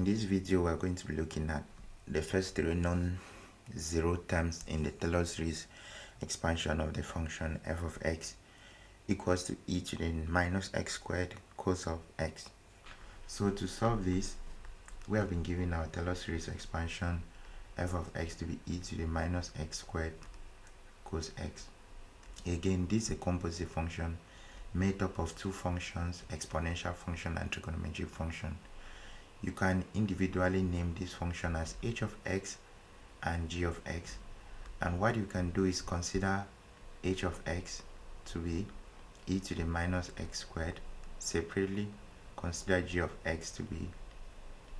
this video we're going to be looking at the first three non-zero terms in the Taylor series expansion of the function f of x equals to e to the minus x squared cos of x. So to solve this, we have been given our Taylor series expansion f of x to be e to the minus x squared cos x. Again, this is a composite function made up of two functions, exponential function and trigonometric function. You can individually name this function as h of x and g of x, and what you can do is consider h of x to be e to the minus x squared separately, consider g of x to be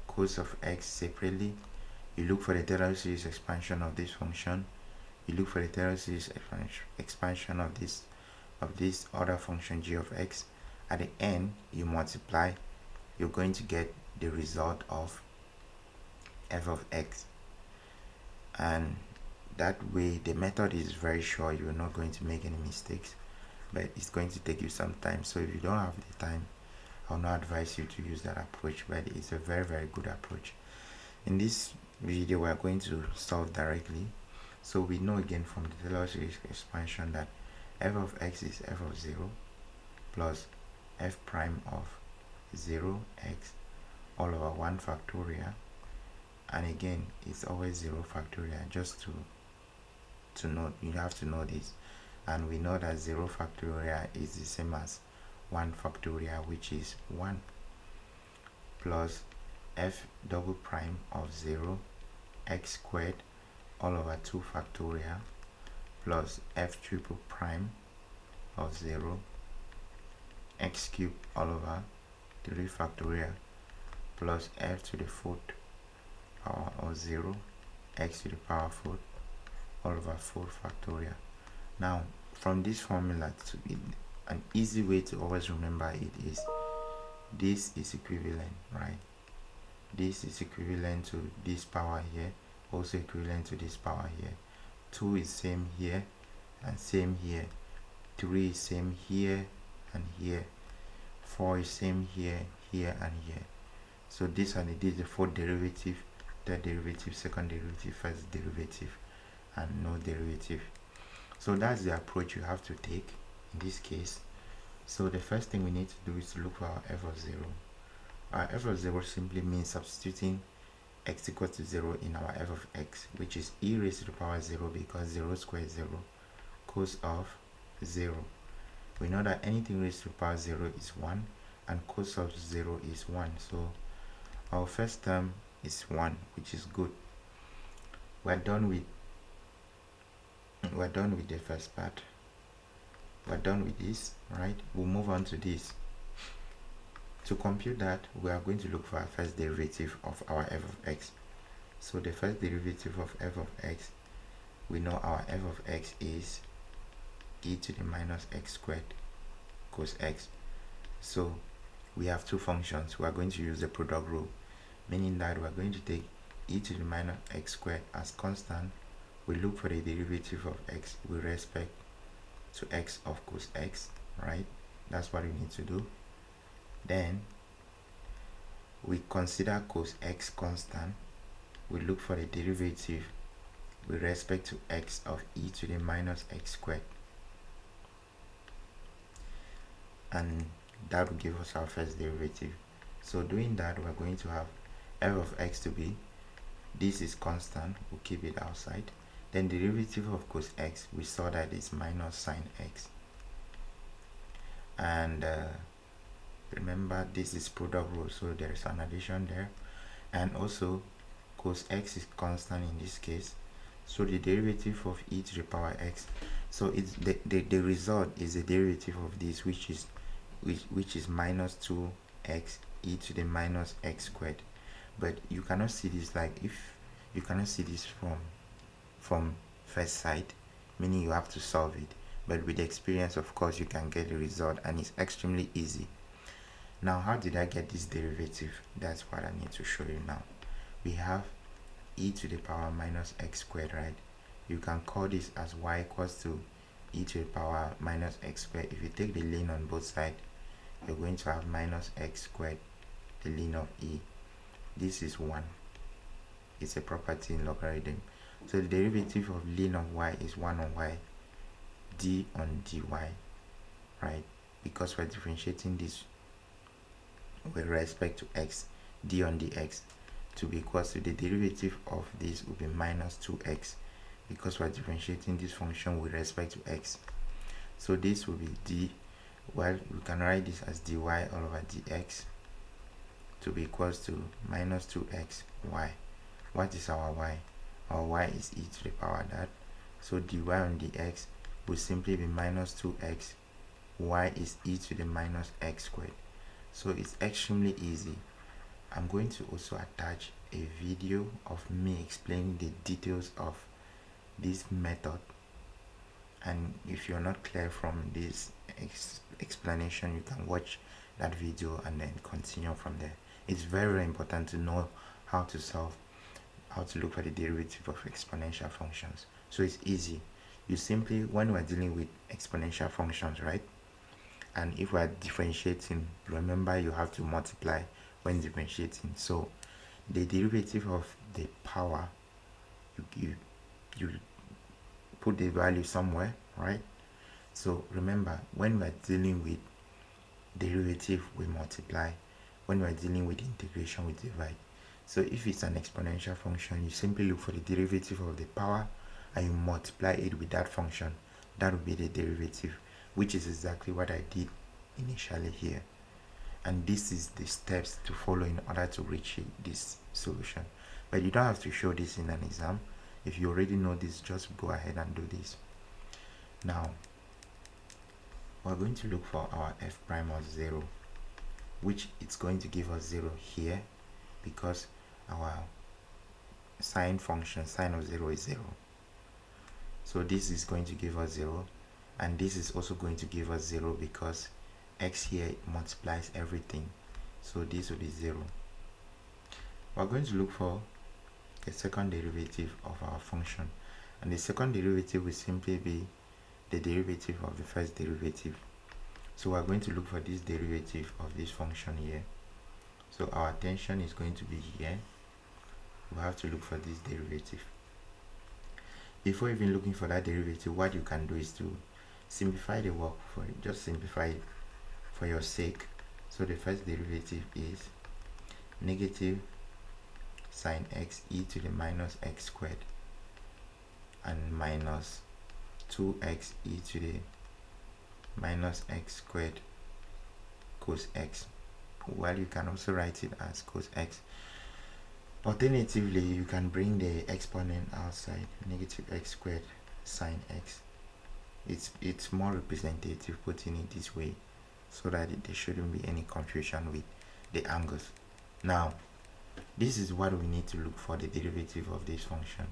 cos of x separately. You look for the Taylor series expansion of this function, you look for the Taylor series expansion of this other function g of x. At the end, you multiply, you're going to get the result of f of x, and that way the method is very sure you're not going to make any mistakes, but it's going to take you some time. So if you don't have the time, I'll not advise you to use that approach, but it's a very good approach. In this video, we are going to solve directly. So we know again from the Taylor series expansion that f of x is f of 0 plus f prime of 0x all over 1 factorial, and again it's always 0 factorial. Just to note, you have to know this, and we know that 0 factorial is the same as 1 factorial, which is 1, plus f double prime of 0 x squared all over 2 factorial plus f triple prime of 0 x cubed all over 3 factorial plus f to the 4th power of 0 x to the power 4 all over 4 factorial. Now from this formula, to be an easy way to always remember it is this is equivalent, right? This is equivalent to this power here, also equivalent to this power here. 2 is same here and same here. 3 is same here and here. 4 is same here, here and here. So this is the fourth derivative, third derivative, second derivative, first derivative, and no derivative. So that's the approach you have to take in this case. So the first thing we need to do is to look for our f of 0. Our f of 0 simply means substituting x equals to 0 in our f of x, which is e raised to the power 0, because 0 squared is 0, cos of 0. We know that anything raised to the power 0 is 1, and cos of 0 is 1. So our first term is 1, which is good. We're done with the first part. We're done with this, right? We'll move on to this. To compute that, we are going to look for our first derivative of our f of x. So the first derivative of f of x, we know our f of x is e to the minus x squared cos x. So we have two functions. We are going to use the product rule, meaning that we are going to take e to the minus x squared as constant. We look for the derivative of x with respect to x of cos x, right? That's what we need to do. Then we consider cos x constant. We look for the derivative with respect to x of e to the minus x squared, and that will give us our first derivative. So doing that, we're going to have f of x to be, this is constant, we'll keep it outside. Then the derivative of cos x, we saw that is minus sine x, and remember this is product rule, so there is an addition there. And also cos x is constant in this case, so the derivative of e to the power x, so it's the result is the derivative of this, which is minus 2x e to the minus x squared. But you cannot see this, like if you cannot see this from first sight, meaning you have to solve it, but with experience, of course, you can get the result, and it's extremely easy. Now, how did I get this derivative? That's what I need to show you now. We have e to the power minus x squared, right? You can call this as y equals to e to the power minus x squared. If you take the ln on both sides, you're going to have minus x squared, the ln of e, this is 1. It's a property in logarithm. So the derivative of ln of y is 1 on y, d on dy, right? Because we're differentiating this with respect to x, d on dx to be equals to the derivative of this will be minus 2x, because we're differentiating this function with respect to x. So this will be d, well, we can write this as dy all over dx to be equals to minus 2x y. What is our y? Our y is e to the power that, so dy on dx will simply be minus 2x, y is e to the minus x squared. So it's extremely easy. I'm going to also attach a video of me explaining the details of this method, and if you're not clear from this explanation, you can watch that video and then continue from there. It's very, very important to know how to solve, how to look for the derivative of exponential functions. So it's easy. You simply, when we're dealing with exponential functions, right, and if we're differentiating, remember you have to multiply when differentiating. So the derivative of the power, you put the value somewhere, right? So remember, when we're dealing with derivative, we multiply. When we're dealing with integration, we divide. So if it's an exponential function, you simply look for the derivative of the power and you multiply it with that function. That would be the derivative, which is exactly what I did initially here. And this is the steps to follow in order to reach this solution. But you don't have to show this in an exam. If you already know this, just go ahead and do this. Now, we're going to look for our f prime of 0, which it's going to give us 0 here because our sine function, sine of 0 is 0. So this is going to give us 0, and this is also going to give us 0 because x here multiplies everything. So this will be 0. We're going to look for a second derivative of our function, and the second derivative will simply be the derivative of the first derivative. So we're going to look for this derivative of this function here. So our attention is going to be here. We have to look for this derivative. Before even looking for that derivative, what you can do is to simplify the work for it. Just simplify it for your sake. So the first derivative is negative sine x e to the minus x squared and minus 2x e to the minus x squared cos x. Well, you can also write it as cos x. Alternatively, you can bring the exponent outside, negative x squared sine x. It's more representative putting it this way so that there shouldn't be any confusion with the angles. Now, this is what we need to look for, the derivative of this function,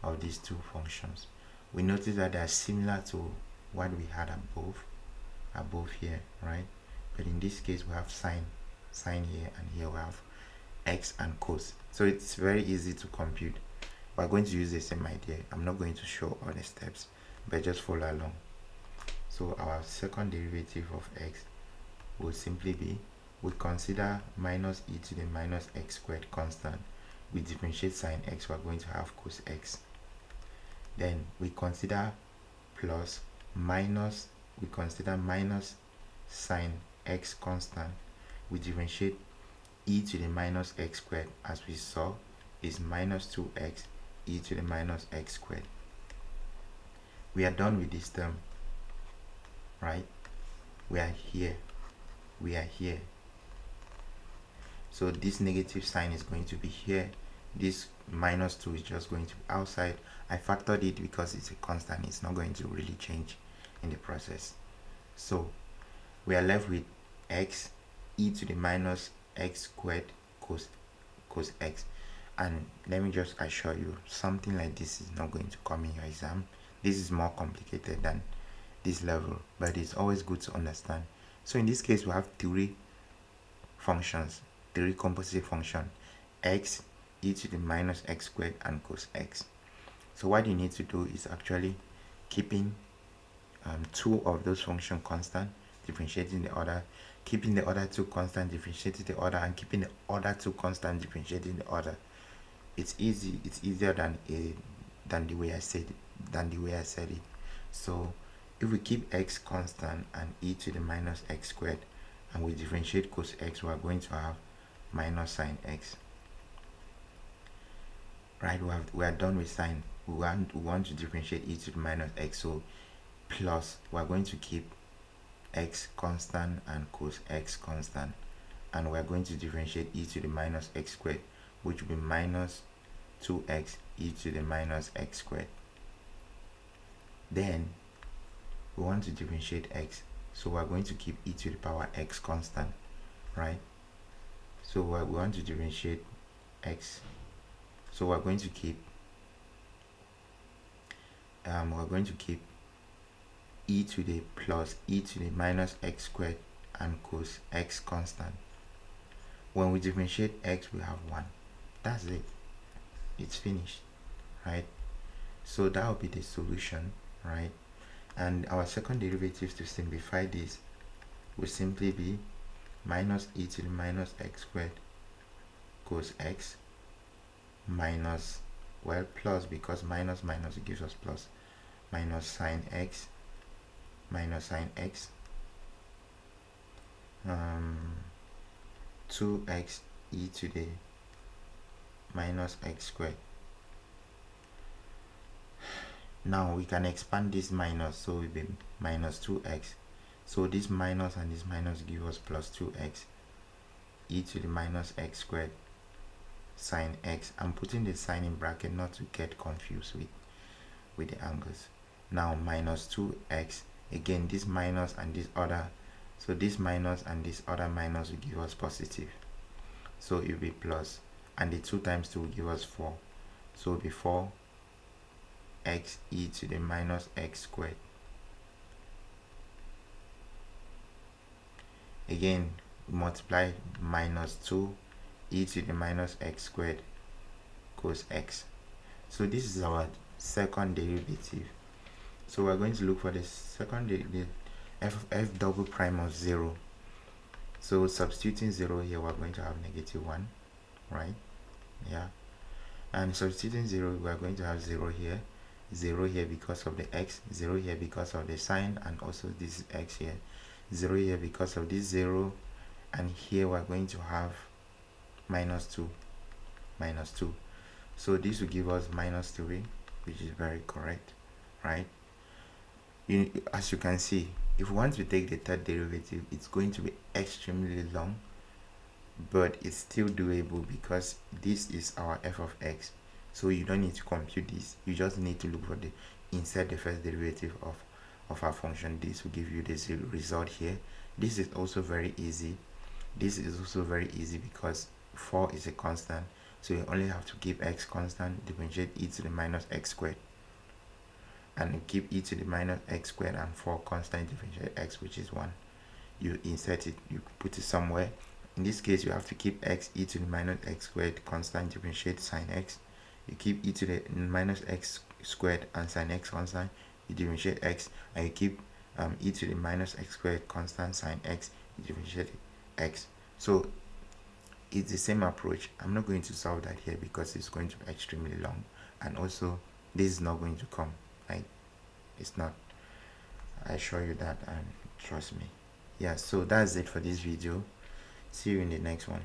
of these two functions. We notice that they are similar to what we had above here, right? But in this case we have sine here, and here we have x and cos. So it's very easy to compute. We're going to use the same idea. I'm not going to show all the steps, but just follow along. So our second derivative of x will simply be, we consider minus e to the minus x squared constant. We differentiate sine x, we're going to have cos x. Then we consider plus minus, we consider minus sine x constant. We differentiate e to the minus x squared, as we saw, is minus 2x e to the minus x squared. We are done with this term, right? We are here. So this negative sign is going to be here. This minus 2 is just going to be outside. I factored it because it's a constant. It's not going to really change in the process. So we are left with x e to the minus x squared cos x. And let me just assure you, something like this is not going to come in your exam. This is more complicated than this level, but it's always good to understand. So in this case, we have three functions, three composite functions: x, e to the minus x squared, and cos x. So what you need to do is actually keeping two of those functions constant, differentiating the other, keeping the other two constant, differentiating the other, and keeping the other two constant, differentiating the other. It's easy. It's easier than the way I said it. So if we keep x constant and e to the minus x squared, and we differentiate cos x, we are going to have minus sine x. Right? We are done with sine. We want to differentiate e to the minus x, so plus we are going to keep x constant and cos x constant, and we are going to differentiate e to the minus x squared, which will be minus 2x e to the minus x squared. Then we want to differentiate x, so we're going to keep e to the power x constant, right? So we want to differentiate x, so we're going to keep e to the plus e to the minus x squared and cos x constant. When we differentiate x, we have 1. That's it. It's finished, right? So that will be the solution, right? And our second derivative, to simplify this, will simply be minus e to the minus x squared cos x minus, well, plus, because minus gives us plus, minus sine x 2x e to the minus x squared. Now we can expand this minus, so it will be minus 2x. So this minus and this minus give us plus 2x e to the minus x squared sine x. I'm putting the sign in bracket not to get confused with the angles. Now minus 2x, again this minus and this other, so this minus and this other minus will give us positive, so it will be plus, and the 2 times 2 will give us 4, so it will be 4x e to the minus x squared. Again multiply minus 2 e to the minus x squared cos x. So this is our second derivative. So we're going to look for the second derivative, f of f double prime of 0. So substituting 0 here, we're going to have negative 1, right? Yeah. And substituting 0, we're going to have 0 here, 0 here because of the x, 0 here because of the sign, and also this x here, 0 here because of this 0, and here we're going to have minus 2. So this will give us minus 3, which is very correct, right? As you can see, if we want to take the third derivative, it's going to be extremely long, but it's still doable because this is our f of x. So you don't need to compute this, you just need to look for the insert the first derivative of our function. This will give you this result here. This is also very easy. Because 4 is a constant, so you only have to keep x constant, differentiate e to the minus x squared, and keep e to the minus x squared and 4 constant, differentiate x, which is 1. You insert it, you put it somewhere. In this case, you have to keep x e to the minus x squared constant, differentiate sine x. You keep e to the minus x squared and sine x constant, you differentiate x, and you keep e to the minus x squared constant, sine x, you differentiate x. So it's the same approach. I'm not going to solve that here because it's going to be extremely long, and also this is not going to come, right? It's not. I assure you that, and trust me. Yeah, so that's it for this video. See you in the next one.